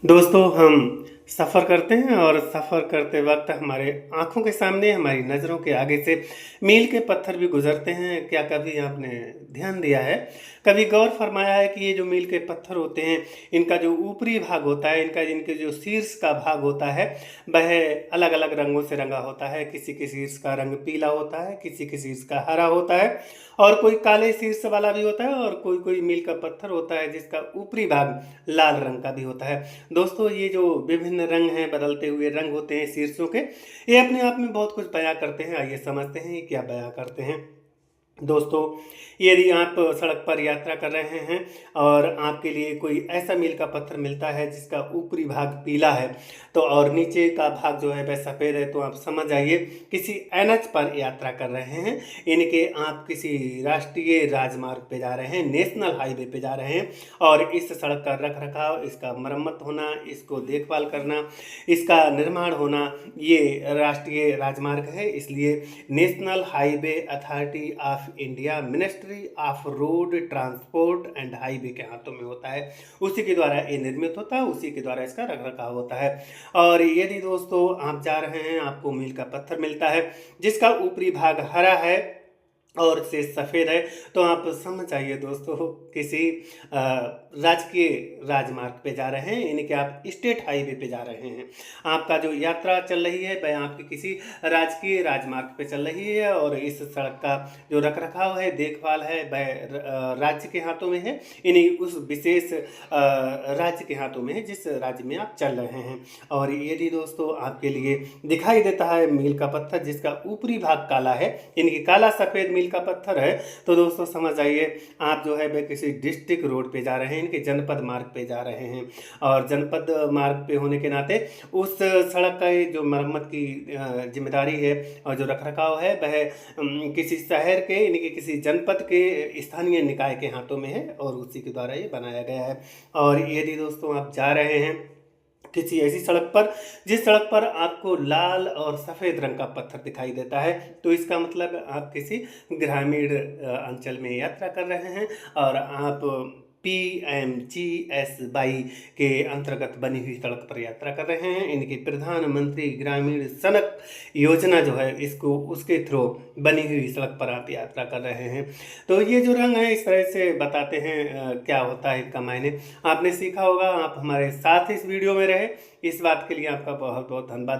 दोस्तों हम सफ़र करते हैं और सफ़र करते वक्त हमारे आंखों के सामने हमारी नज़रों के आगे से मील के पत्थर भी गुजरते हैं। क्या कभी आपने ध्यान दिया है, कभी गौर फरमाया है कि ये जो मील के पत्थर होते हैं, इनका जो ऊपरी भाग होता है, इनके जो शीर्ष का भाग होता है, वह अलग अलग रंगों से रंगा होता है। किसी के शीर्ष का रंग पीला होता है, किसी के शीर्ष का हरा होता है और कोई काले शीर्ष वाला भी होता है और कोई कोई मील का पत्थर होता है जिसका ऊपरी भाग लाल रंग का भी होता है। दोस्तों ये जो विभिन्न रंग हैं, बदलते हुए रंग होते हैं शीर्षों के, ये अपने आप में बहुत कुछ बयां करते हैं। आइए समझते हैं ये क्या बयां करते हैं। दोस्तों यदि आप सड़क पर यात्रा कर रहे हैं और आपके लिए कोई ऐसा मील का पत्थर मिलता है जिसका ऊपरी भाग पीला है तो और नीचे का भाग जो है वह सफ़ेद है, तो आप समझ जाइए किसी एनएच पर यात्रा कर रहे हैं। इनके आप किसी राष्ट्रीय राजमार्ग पे जा रहे हैं, नेशनल हाईवे पे जा रहे हैं और इस सड़क का रख रखाव, इसका मरम्मत होना, इसको देखभाल करना, इसका निर्माण होना, ये राष्ट्रीय राजमार्ग है। इसलिए national highway authority of India, ministry of road transport and highway के हाथों में होता है। उसी के द्वारा ये निर्मित होता है, उसी के द्वारा इसका रख रखाव होता है। और यदि दोस्तों आप जा रहे हैं, आपको मील का पत्थर मिलता है जिसका ऊपरी भाग हरा है और से सफ़ेद है, तो आप समझ जाइए दोस्तों किसी राजकीय राजमार्ग पे जा रहे हैं, यानी कि आप स्टेट हाईवे पे जा रहे हैं। आपका जो यात्रा चल रही है वह आपकी किसी राजकीय राजमार्ग पे चल रही है और इस सड़क का जो रख रखाव है, देखभाल है, वह राज्य के हाथों में है, यानी उस विशेष राज्य के हाथों में है जिस राज्य में आप चल रहे हैं। और यदि दोस्तों आपके लिए दिखाई देता है मील का पत्थर जिसका ऊपरी भाग काला है, यानी कि काला सफ़ेद मील का पत्थर है, तो दोस्तों समझ जाइए आप जो है वह किसी डिस्ट्रिक्ट रोड पे जा रहे हैं, इनके जनपद मार्ग पे जा रहे हैं। और जनपद मार्ग पे होने के नाते उस सड़क का जो मरम्मत की जिम्मेदारी है और जो रखरखाव है वह किसी शहर के, यानी कि किसी जनपद के स्थानीय निकाय के हाथों में है और उसी के द्वारा ये बनाया गया है। और यदि दोस्तों आप जा रहे हैं किसी ऐसी सड़क पर जिस सड़क पर आपको लाल और सफ़ेद रंग का पत्थर दिखाई देता है, तो इसका मतलब आप किसी ग्रामीण अंचल में यात्रा कर रहे हैं और आप PMGSY के अंतर्गत बनी हुई सड़क पर यात्रा कर रहे हैं। इनकी प्रधानमंत्री ग्रामीण सड़क योजना जो है, इसको उसके थ्रू बनी हुई सड़क पर आप यात्रा कर रहे हैं। तो ये जो रंग है इस तरह से बताते हैं क्या होता है इनका मायने। आपने सीखा होगा, आप हमारे साथ इस वीडियो में रहे, इस बात के लिए आपका बहुत बहुत धन्यवाद।